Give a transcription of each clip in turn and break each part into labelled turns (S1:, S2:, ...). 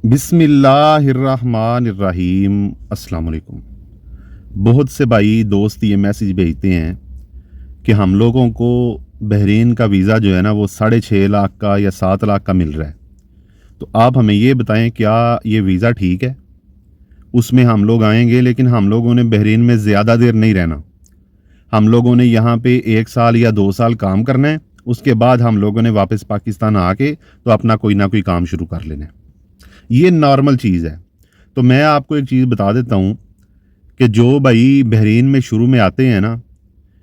S1: बिस्मिल्लाहिर्रहमानिर्रहीम। अस्सलाम वालेकुम। बहुत से भाई दोस्त ये मैसेज भेजते हैं कि हम लोगों को बहरीन का वीज़ा जो है ना वो 6.5 लाख का या 7 लाख का मिल रहा है। तो आप हमें ये बताएं, क्या ये वीज़ा ठीक है? उसमें हम लोग आएंगे, लेकिन हम लोगों ने बहरीन में ज़्यादा देर नहीं रहना। हम लोगों ने यहाँ पे 1 साल या 2 साल काम करना है। उसके बाद हम लोगों ने वापस पाकिस्तान आके तो अपना कोई ना कोई काम शुरू कर लेना है। ये नॉर्मल चीज़ है। तो मैं आपको एक चीज़ बता देता हूँ कि जो भाई बहरीन में शुरू में आते हैं ना,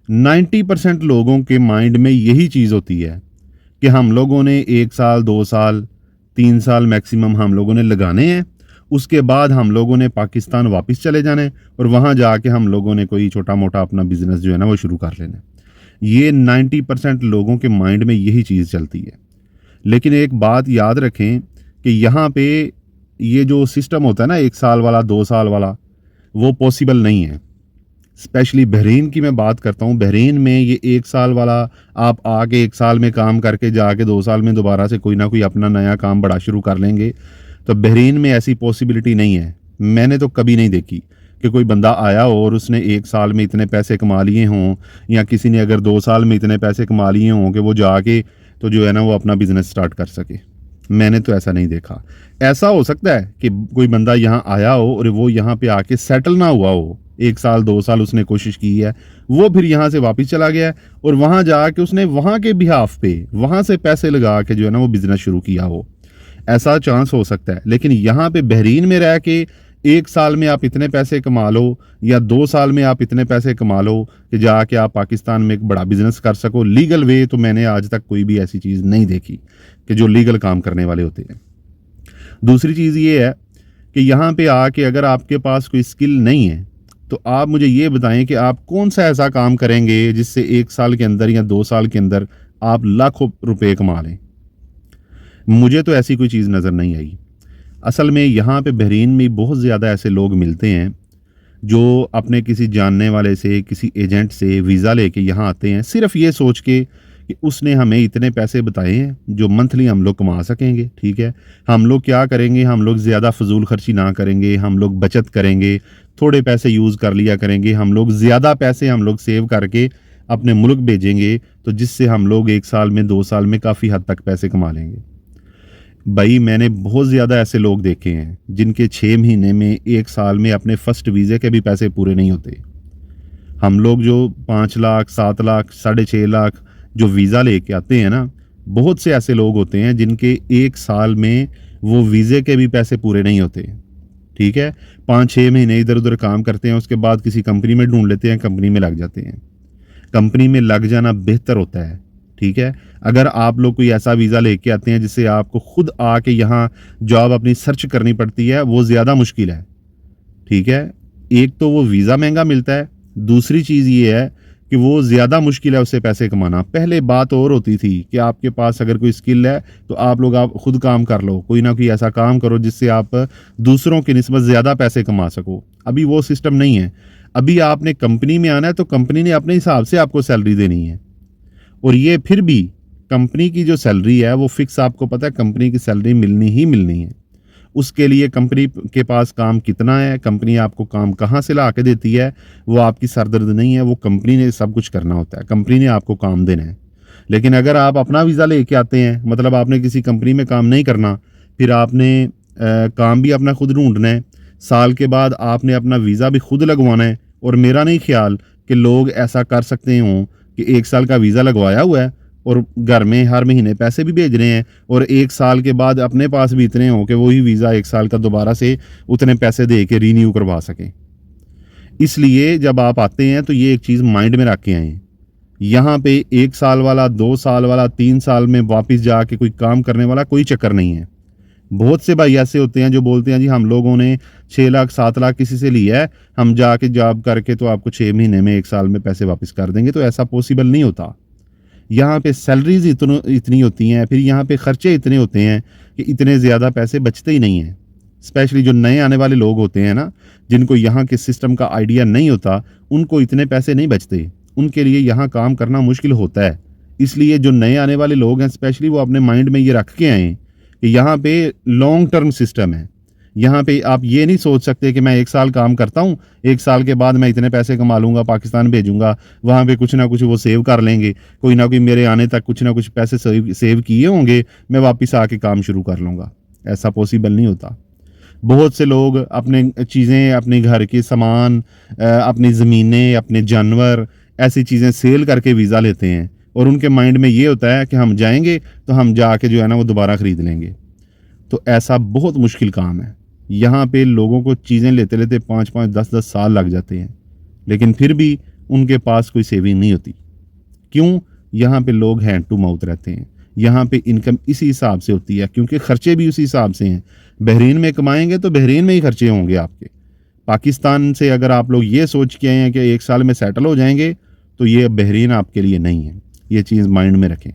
S1: 90% लोगों के माइंड में यही चीज़ होती है कि हम लोगों ने 1 साल 2 साल 3 साल मैक्सिमम हम लोगों ने लगाने हैं। उसके बाद हम लोगों ने पाकिस्तान वापस चले जाना है और वहाँ जाके हम लोगों ने कोई छोटा मोटा अपना बिजनेस जो है ना वो शुरू कर लेना है। ये 90% लोगों के माइंड में यही चीज़ चलती है। लेकिन एक बात याद रखें कि यहाँ पे ये जो सिस्टम होता है ना 1 साल वाला 2 साल वाला, वो पॉसिबल नहीं है। स्पेशली बहरीन की मैं बात करता हूँ। बहरीन में ये 1 साल वाला, आप आके 1 साल में काम करके जाके 2 साल में दोबारा से कोई ना कोई अपना नया काम बड़ा शुरू कर लेंगे, तो बहरीन में ऐसी पॉसिबिलिटी नहीं है। मैंने तो कभी नहीं देखी कि कोई बंदा आया हो और उसने 1 साल में इतने पैसे कमा लिए हों, या किसी ने अगर 2 साल में इतने पैसे कमा लिए हों कि वो जाके तो जो है ना वो अपना बिजनेस स्टार्ट कर सके। मैंने तो ऐसा नहीं देखा। ऐसा हो सकता है कि कोई बंदा यहाँ आया हो और वो यहाँ पे आके सेटल ना हुआ हो, 1 साल 2 साल उसने कोशिश की है, वो फिर यहाँ से वापस चला गया है और वहाँ जाके उसने वहाँ के बिहाफ पे वहाँ से पैसे लगा के जो है ना वो बिजनेस शुरू किया हो। ऐसा चांस हो सकता है। लेकिन यहाँ पे बहरीन में रह के 1 साल में आप इतने पैसे कमा लो या 2 साल में आप इतने पैसे कमा लो कि जाके आप पाकिस्तान में एक बड़ा बिजनेस कर सको लीगल वे, तो मैंने आज तक कोई भी ऐसी चीज़ नहीं देखी कि जो लीगल काम करने वाले होते हैं। दूसरी चीज़ ये है कि यहाँ पे आके अगर आपके पास कोई स्किल नहीं है तो आप मुझे ये बताएं कि आप कौन सा ऐसा काम करेंगे जिससे 1 साल के अंदर या 2 साल के अंदर आप लाखों रुपए कमा लें। मुझे तो ऐसी कोई चीज़ नज़र नहीं आई। असल में यहाँ पे बहरीन में बहुत ज़्यादा ऐसे लोग मिलते हैं जो अपने किसी जानने वाले से, किसी एजेंट से वीज़ा लेके यहाँ आते हैं सिर्फ ये सोच के कि उसने हमें इतने पैसे बताए हैं जो मंथली हम लोग कमा सकेंगे। ठीक है, हम लोग क्या करेंगे, हम लोग ज़्यादा फजूल खर्ची ना करेंगे, हम लोग बचत करेंगे, थोड़े पैसे यूज़ कर लिया करेंगे, हम लोग ज़्यादा पैसे हम लोग सेव करके अपने मुल्क भेजेंगे, तो जिससे हम लोग 1 साल में 2 साल में काफ़ी हद तक पैसे कमा लेंगे। भाई मैंने बहुत ज़्यादा ऐसे लोग देखे हैं जिनके 6 महीने में 1 साल में अपने फर्स्ट वीज़े के भी पैसे पूरे नहीं होते। हम लोग जो 5 लाख 7 लाख 6.5 लाख जो वीज़ा लेके आते हैं ना, बहुत से ऐसे लोग होते हैं जिनके 1 साल में वो वीज़े के भी पैसे पूरे नहीं होते। ठीक है, 5-6 महीने इधर उधर काम करते हैं, उसके बाद किसी कंपनी में ढूंढ लेते हैं, कंपनी में लग जाते हैं। कंपनी में लग जाना बेहतर होता है। ठीक है, अगर आप लोग कोई ऐसा वीज़ा लेके आते हैं जिससे आपको खुद आके यहाँ जॉब अपनी सर्च करनी पड़ती है, वो ज़्यादा मुश्किल है। ठीक है, एक तो वो वीज़ा महंगा मिलता है, दूसरी चीज़ ये है कि वो ज़्यादा मुश्किल है उससे पैसे कमाना। पहले बात और होती थी कि आपके पास अगर कोई स्किल है तो आप खुद काम कर लो, कोई ना कोई ऐसा काम करो जिससे आप दूसरों की निस्बत ज़्यादा पैसे कमा सको। अभी वो सिस्टम नहीं है। अभी आपने कंपनी में आना है तो कंपनी ने अपने हिसाब से आपको सैलरी देनी है, और ये फिर भी कंपनी की जो सैलरी है वो फिक्स, आपको पता है कंपनी की सैलरी मिलनी ही मिलनी है। उसके लिए कंपनी के पास काम कितना है, कंपनी आपको काम कहाँ से ला के देती है, वो आपकी सरदर्द नहीं है। वो कंपनी ने सब कुछ करना होता है, कंपनी ने आपको काम देना है। लेकिन अगर आप अपना वीज़ा लेके आते हैं, मतलब आपने किसी कंपनी में काम नहीं करना, फिर आपने काम भी अपना खुद ढूंढना है, साल के बाद आपने अपना वीज़ा भी खुद लगवाना है। और मेरा नहीं ख्याल कि लोग ऐसा कर सकते हों कि 1 साल का वीज़ा लगवाया हुआ है और घर में हर महीने पैसे भी भेज रहे हैं, और 1 साल के बाद अपने पास भी इतने हों कि वही वीज़ा 1 साल का दोबारा से उतने पैसे दे के रीन्यू करवा सकें। इसलिए जब आप आते हैं तो ये एक चीज़ माइंड में रख के आएँ, यहाँ पे 1 साल वाला 2 साल वाला 3 साल में वापस जाके कोई काम करने वाला कोई चक्कर नहीं है। बहुत से भाई ऐसे होते हैं जो बोलते हैं जी हम लोगों ने 6 लाख 7 लाख किसी से लिया है, हम जाके जॉब करके तो आपको 6 महीने में 1 साल में पैसे वापस कर देंगे। तो ऐसा पॉसिबल नहीं होता। यहाँ पे सैलरीज इतनी होती हैं, फिर यहाँ पे खर्चे इतने होते हैं कि इतने ज़्यादा पैसे बचते ही नहीं हैं। स्पेशली जो नए आने वाले लोग होते हैं ना, जिनको यहाँ के सिस्टम का आइडिया नहीं होता, उनको इतने पैसे नहीं बचते। उनके लिए यहाँ काम करना मुश्किल होता है। इसलिए जो नए आने वाले लोग हैं स्पेशली, वो अपने माइंड में ये रख के आएँ कि यहाँ पे लॉन्ग टर्म सिस्टम है। यहाँ पे आप ये नहीं सोच सकते कि मैं 1 साल काम करता हूँ, 1 साल के बाद मैं इतने पैसे कमा लूँगा, पाकिस्तान भेजूँगा, वहाँ पे कुछ ना कुछ वो सेव कर लेंगे, कोई ना कोई मेरे आने तक कुछ ना कुछ पैसे सेव किए होंगे, मैं वापस आके काम शुरू कर लूँगा। ऐसा पॉसिबल नहीं होता। बहुत से लोग अपने चीज़ें, अपने घर के सामान, अपनी ज़मीनें, अपने जानवर, ऐसी चीज़ें सेल करके वीज़ा लेते हैं और उनके माइंड में ये होता है कि हम जाएंगे तो हम जाके जो है ना वो दोबारा ख़रीद लेंगे। तो ऐसा बहुत मुश्किल काम है। यहाँ पे लोगों को चीज़ें लेते लेते 5-5, 10-10 साल लग जाते हैं, लेकिन फिर भी उनके पास कोई सेविंग नहीं होती। क्यों? यहाँ पे लोग हैंड टू माउथ रहते हैं। यहाँ पे इनकम इसी हिसाब से होती है, क्योंकि खर्चे भी उसी हिसाब से हैं। बहरीन में कमाएंगे तो बहरीन में ही खर्चे होंगे आपके। पाकिस्तान से अगर आप लोग ये सोच के आए हैं कि 1 साल में सेटल हो जाएंगे, तो ये बहरीन आपके लिए नहीं है। ये चीज़ माइंड में रखें,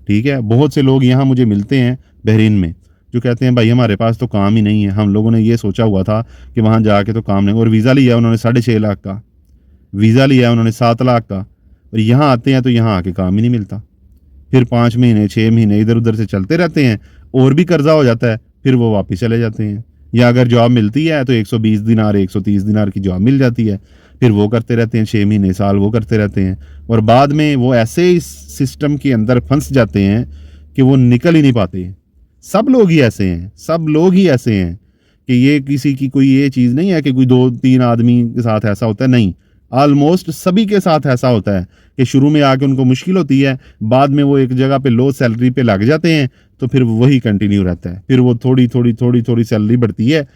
S1: ठीक है? बहुत से लोग यहाँ मुझे मिलते हैं बहरीन में, जो कहते हैं भाई हमारे पास तो काम ही नहीं है, हम लोगों ने ये सोचा हुआ था कि वहाँ जाके तो काम नहीं, और वीज़ा लिया उन्होंने 6.5 लाख का, वीज़ा लिया उन्होंने 7 लाख का, और यहाँ आते हैं तो यहाँ आके काम ही नहीं मिलता। फिर 5 महीने 6 महीने इधर उधर से चलते रहते हैं, और भी कर्जा हो जाता है, फिर वो वापस चले जाते हैं। या अगर जॉब मिलती है तो 120 दिनार 130 दिनार की जॉब मिल जाती है, फिर वो करते रहते हैं, 6 महीने साल वो करते रहते हैं, और बाद में वो ऐसे इस सिस्टम के अंदर फंस जाते हैं कि वो निकल ही नहीं पाते। सब लोग ही ऐसे हैं, सब लोग ही ऐसे हैं कि ये किसी की कोई ये चीज़ नहीं है कि कोई 2-3 आदमी के साथ ऐसा होता है, नहीं, ऑलमोस्ट सभी के साथ ऐसा होता है कि शुरू में आके उनको मुश्किल होती है, बाद में वो एक जगह पे लो सैलरी पे लग जाते हैं, तो फिर वही कंटिन्यू रहता है। फिर वो थोड़ी सैलरी बढ़ती है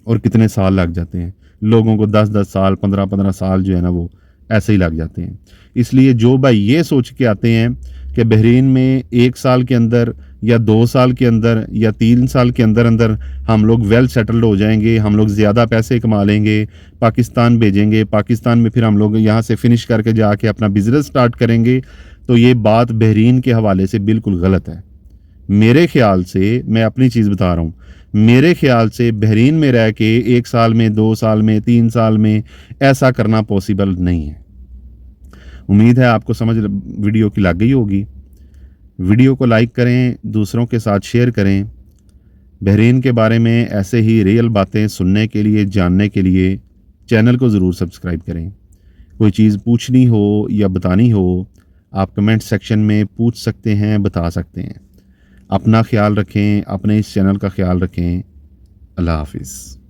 S1: और कितने साल लग जाते हैं। लोगों को 10-10 साल, 15-15 साल जो है ना वो ऐसे ही लग जाते हैं। इसलिए जो भाई ये सोच के आते हैं कि बहरीन में 1 साल के अंदर या 2 साल के अंदर या 3 साल के अंदर अंदर हम लोग वेल सेटल्ड हो जाएंगे, हम लोग ज़्यादा पैसे कमा लेंगे, पाकिस्तान भेजेंगे, पाकिस्तान में फिर हम लोग यहाँ से फिनिश करके जाके अपना बिज़नेस स्टार्ट करेंगे, तो ये बात बहरीन के हवाले से बिल्कुल गलत है। मेरे ख़्याल से, मैं अपनी चीज़ बता रहा हूँ, मेरे ख़्याल से बहरीन में रह के 1 साल में, 2 साल में, 3 साल में ऐसा करना पॉसिबल नहीं है। उम्मीद है आपको समझ वीडियो की लग गई होगी। वीडियो को लाइक करें, दूसरों के साथ शेयर करें। बहरीन के बारे में ऐसे ही रियल बातें सुनने के लिए, जानने के लिए चैनल को ज़रूर सब्सक्राइब करें। कोई चीज़ पूछनी हो या बतानी हो, आप कमेंट सेक्शन में पूछ सकते हैं, बता सकते हैं। अपना ख्याल रखें, अपने इस चैनल का ख्याल रखें। अल्लाह हाफ़िज़।